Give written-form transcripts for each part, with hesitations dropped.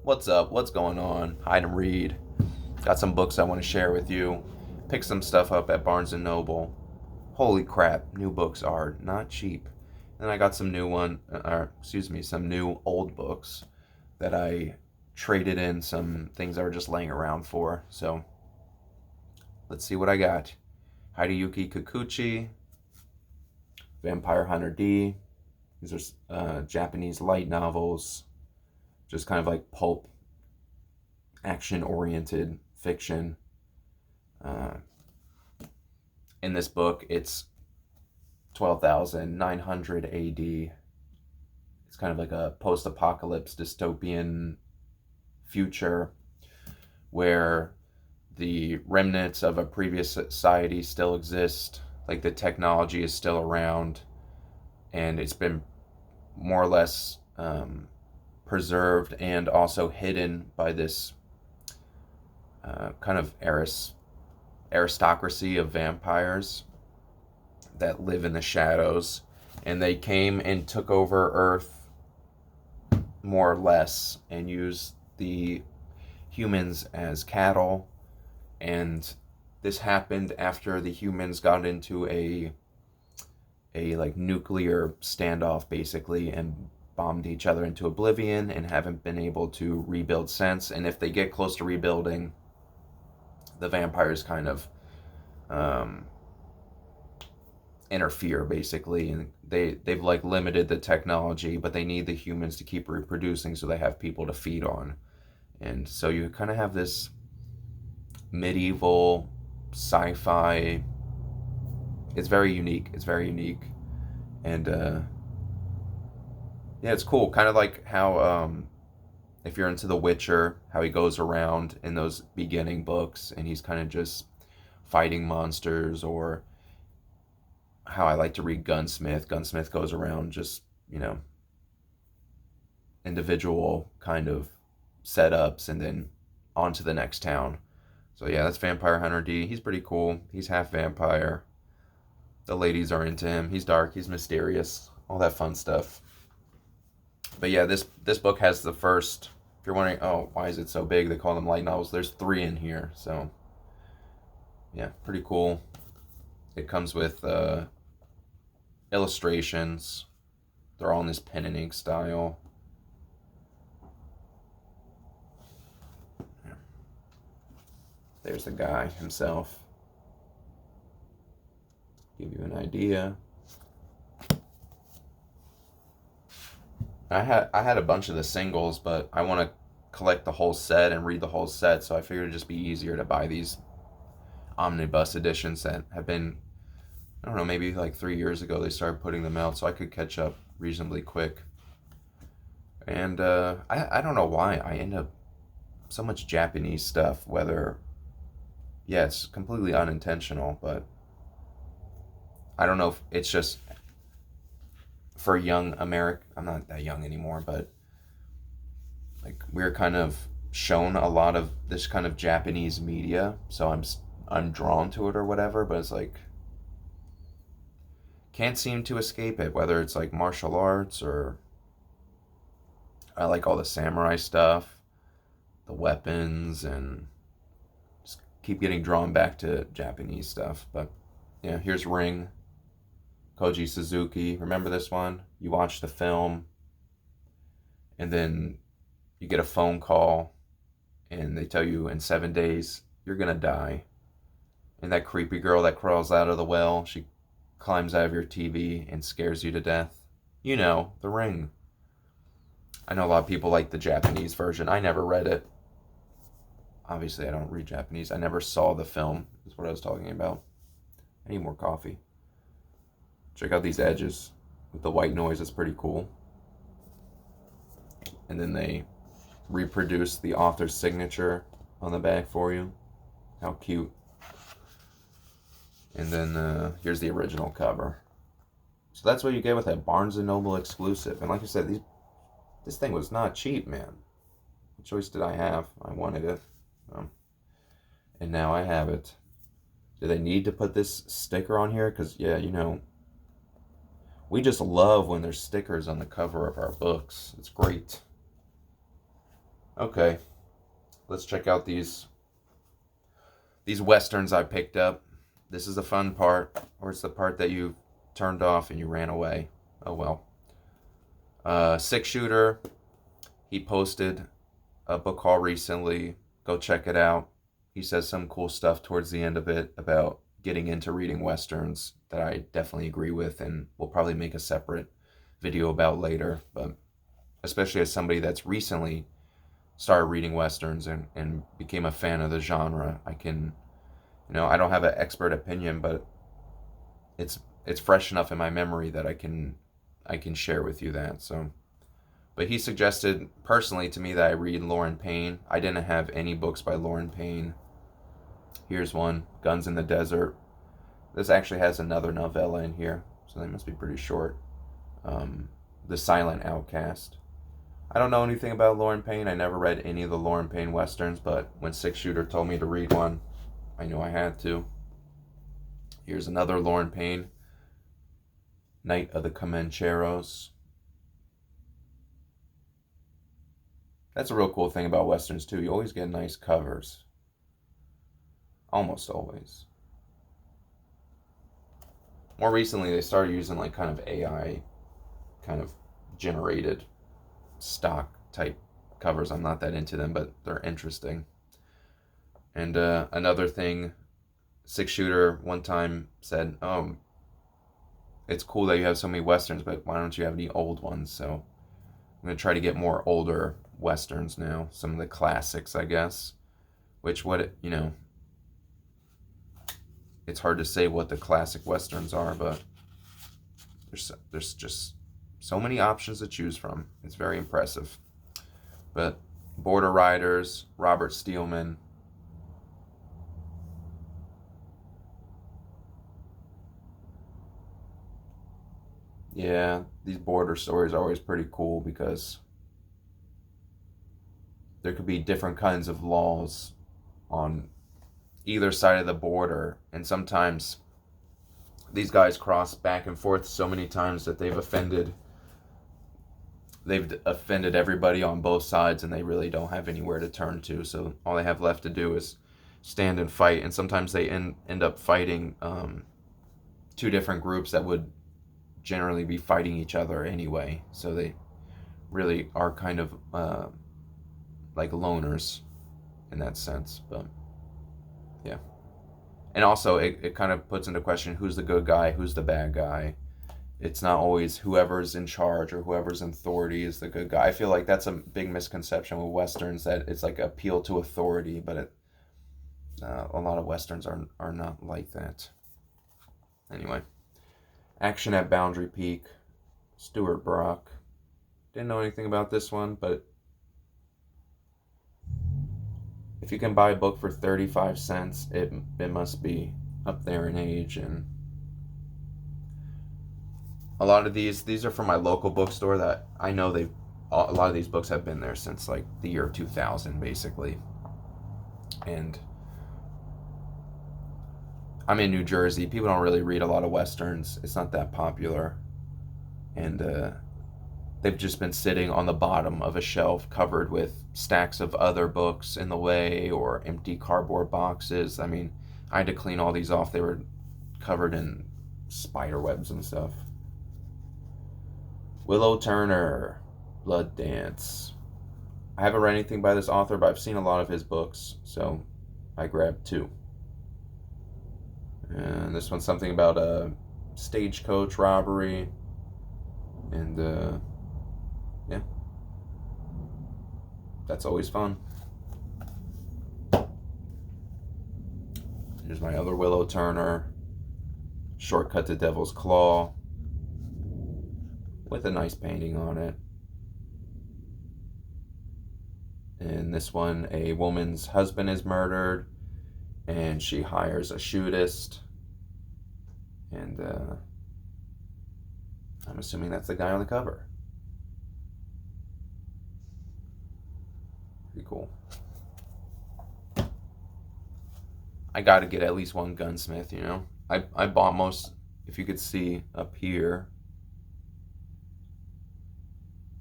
What's up? What's going on? Hide and read. Got some books I want to share with you. Pick some stuff up at Barnes and Noble. Holy crap, new books are not cheap. And I got some some new old books that I traded in some things that were just laying around for. So let's see what I got. Hideyuki Kikuchi, Vampire Hunter D. These are Japanese light novels, just kind of like pulp, action-oriented fiction. Uh, in this book, it's 12,900 AD. It's kind of like a post-apocalypse dystopian future where the remnants of a previous society still exist. Like the technology is still around, and it's been more or less preserved and also hidden by this kind of aristocracy of vampires that live in the shadows. And they came and took over Earth more or less and used the humans as cattle. And this happened after the humans got into a like nuclear standoff basically and bombed each other into oblivion and haven't been able to rebuild since. And if they get close to rebuilding, the vampires kind of interfere basically, and they've like limited the technology, but they need the humans to keep reproducing so they have people to feed on. And so you kind of have this medieval sci-fi. It's very unique. And yeah, it's cool. Kind of like how if you're into The Witcher, how he goes around in those beginning books and he's kind of just fighting monsters, or how I like to read Gunsmith. Gunsmith goes around just, individual kind of setups and then on to the next town. So yeah, that's Vampire Hunter D. He's pretty cool. He's half vampire. The ladies are into him. He's dark. He's mysterious. All that fun stuff. But yeah, this book has the first. If you're wondering, oh, why is it so big? They call them light novels. There's 3 in here. So yeah, pretty cool. It comes with illustrations. They're all in this pen and ink style. There's the guy himself. Give you an idea. I had a bunch of the singles, but I want to collect the whole set and read the whole set, so I figured it'd just be easier to buy these omnibus editions that have been, I don't know, maybe like 3 years ago they started putting them out, so I could catch up reasonably quick. And I don't know why I end up so much Japanese stuff, whether, yeah, it's completely unintentional, but I don't know if it's just for young America. I'm not that young anymore, but like we're kind of shown a lot of this kind of Japanese media, so I'm drawn to it or whatever. But it's like can't seem to escape it. Whether it's like martial arts, or I like all the samurai stuff, the weapons, and just keep getting drawn back to Japanese stuff. But yeah, here's Ring. Koji Suzuki. Remember this one? You watch the film, and then you get a phone call, and they tell you in 7 days you're gonna die. And that creepy girl that crawls out of the well, she climbs out of your TV and scares you to death. The Ring. I know a lot of people like the Japanese version. I never read it. Obviously, I don't read Japanese. I never saw the film, is what I was talking about. I need more coffee. Check out these edges with the white noise. It's pretty cool. And then they reproduce the author's signature on the back for you. How cute. And then here's the original cover. So that's what you get with a Barnes & Noble exclusive. And like I said, this thing was not cheap, man. What choice did I have? I wanted it. And now I have it. Do they need to put this sticker on here? Because, yeah, we just love when there's stickers on the cover of our books. It's great. Okay, let's check out these westerns I picked up. This is the fun part, or it's the part that you turned off and you ran away. Oh well. Six Shooter, he posted a book haul recently. Go check it out. He says some cool stuff towards the end of it about getting into reading westerns that I definitely agree with, and we'll probably make a separate video about later. But especially as somebody that's recently started reading westerns and became a fan of the genre, I can, I don't have an expert opinion, but it's it's fresh enough in my memory that I can share with you that. So, but he suggested personally to me that I read Lauren Payne. I didn't have any books by Lauren Payne. Here's one, Guns in the Desert. This actually has another novella in here, so they must be pretty short. The Silent Outcast. I don't know anything about Lauren Payne. I never read any of the Lauren Payne westerns, but when Six Shooter told me to read one, I knew I had to. Here's another Lauren Payne, Night of the Comancheros. That's a real cool thing about westerns too. You always get nice covers. Almost always. More recently, they started using like kind of AI, kind of generated stock type covers. I'm not that into them, but they're interesting. And another thing, Six Shooter one time said, "Oh, it's cool that you have so many westerns, but why don't you have any old ones?" So I'm gonna try to get more older westerns now, some of the classics, I guess. Which it's hard to say what the classic westerns are, but there's just so many options to choose from. It's very impressive. But Border Riders, Robert Steelman. Yeah, these border stories are always pretty cool because there could be different kinds of laws on either side of the border, and sometimes these guys cross back and forth so many times that they've offended everybody on both sides, and they really don't have anywhere to turn to. So all they have left to do is stand and fight, and sometimes they end up fighting two different groups that would generally be fighting each other anyway. So they really are kind of like loners in that sense. But yeah. And also, it kind of puts into question who's the good guy, who's the bad guy. It's not always whoever's in charge or whoever's in authority is the good guy. I feel like that's a big misconception with westerns, that it's like appeal to authority, but a lot of westerns are not like that. Anyway, Action at Boundary Peak, Stuart Brock. Didn't know anything about this one, but if you can buy a book for 35 cents, it must be up there in age. And a lot of these are from my local bookstore that I know a lot of these books have been there since like the year 2000 basically. And I'm in New Jersey. People don't really read a lot of westerns. It's not that popular. And they've just been sitting on the bottom of a shelf covered with stacks of other books in the way, or empty cardboard boxes. I mean, I had to clean all these off. They were covered in spider webs and stuff. Willow Turner, Blood Dance. I haven't read anything by this author, but I've seen a lot of his books, so I grabbed two. And this one's something about a stagecoach robbery. And yeah, that's always fun. Here's my other Willow Turner, Shortcut to Devil's Claw, with a nice painting on it. And this one, a woman's husband is murdered, and she hires a shootist. And I'm assuming that's the guy on the cover. Pretty cool. I gotta get at least one gunsmith, I bought most, if you could see up here,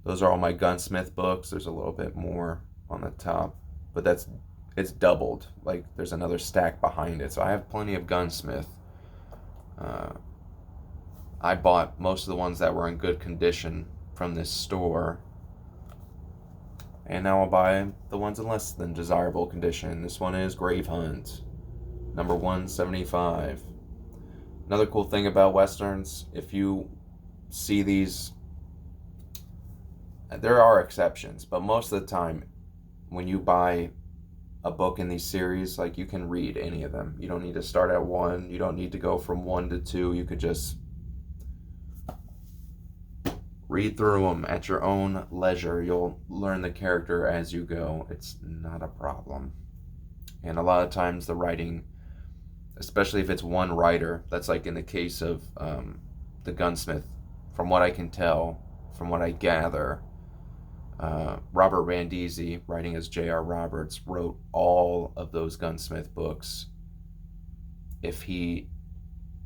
those are all my gunsmith books. There's a little bit more on the top, but it's doubled. Like there's another stack behind it, so I have plenty of Gunsmith. Uh, I bought most of the ones that were in good condition from this store, and now I'll buy the ones in less than desirable condition. This one is Grave Hunt, number 175. Another cool thing about Westerns, if you see these, there are exceptions, but most of the time when you buy a book in these series, like you can read any of them. You don't need to start at one. You don't need to go from one to two. You could just read through them at your own leisure. You'll learn the character as you go. It's not a problem. And a lot of times the writing, especially if it's one writer, that's like in the case of the Gunsmith, from what I can tell, from what I gather, Robert Randisi, writing as J.R. Roberts, wrote all of those Gunsmith books. If he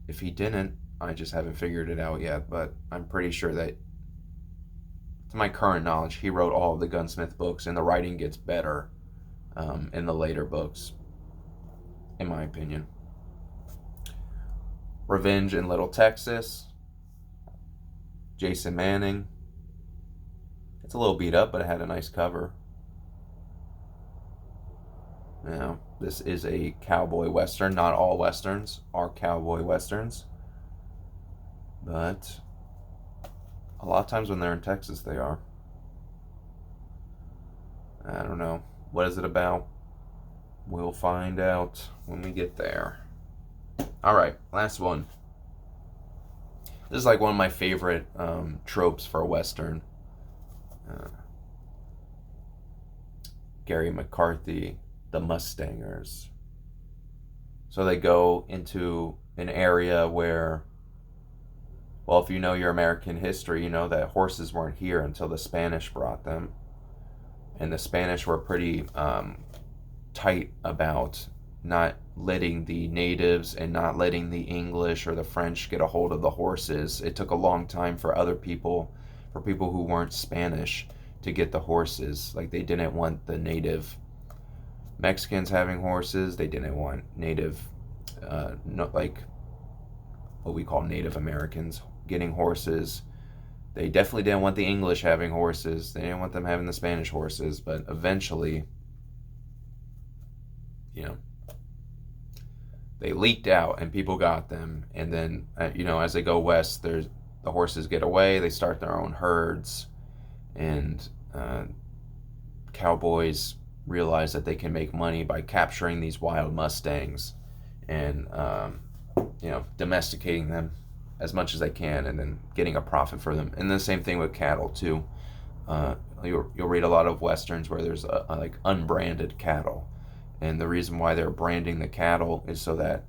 didn't, I just haven't figured it out yet, but I'm pretty sure that, to my current knowledge, he wrote all of the Gunsmith books, and the writing gets better in the later books, in my opinion. Revenge in Little Texas, Jason Manning. It's a little beat up, but it had a nice cover. Now, this is a cowboy western. Not all westerns are cowboy westerns, but a lot of times when they're in Texas, they are. I don't know. What is it about? We'll find out when we get there. All right, last one. This is like one of my favorite tropes for a western. Gary McCarthy, the Mustangers. So they go into an area where, well, if you know your American history, you know that horses weren't here until the Spanish brought them. And the Spanish were pretty tight about not letting the natives and not letting the English or the French get a hold of the horses. It took a long time for other people, for people who weren't Spanish, to get the horses. Like, they didn't want the native Mexicans having horses. They didn't want native, like what we call Native Americans getting horses. They definitely didn't want the English having horses. They didn't want them having the Spanish horses. But eventually, they leaked out and people got them. And then, as they go west, the horses get away. They start their own herds. And cowboys realize that they can make money by capturing these wild Mustangs and, domesticating them as much as they can and then getting a profit for them. And the same thing with cattle, too. You'll read a lot of westerns where there's like unbranded cattle. And the reason why they're branding the cattle is so that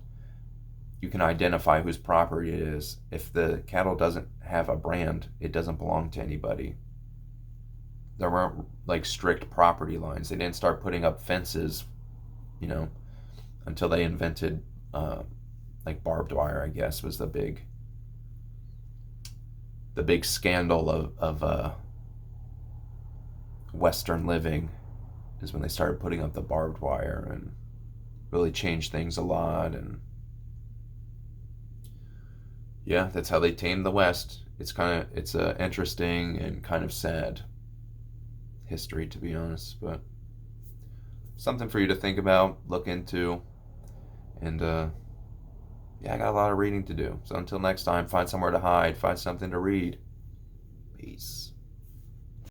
you can identify whose property it is. If the cattle doesn't have a brand, it doesn't belong to anybody. There weren't like strict property lines. They didn't start putting up fences, until they invented like barbed wire, I guess, was the big scandal of Western living, is when they started putting up the barbed wire and really changed things a lot. And yeah, that's how they tamed the West. It's a interesting and kind of sad history, to be honest, but something for you to think about, look into, and I got a lot of reading to do. So until next time, find somewhere to hide, find something to read. Peace.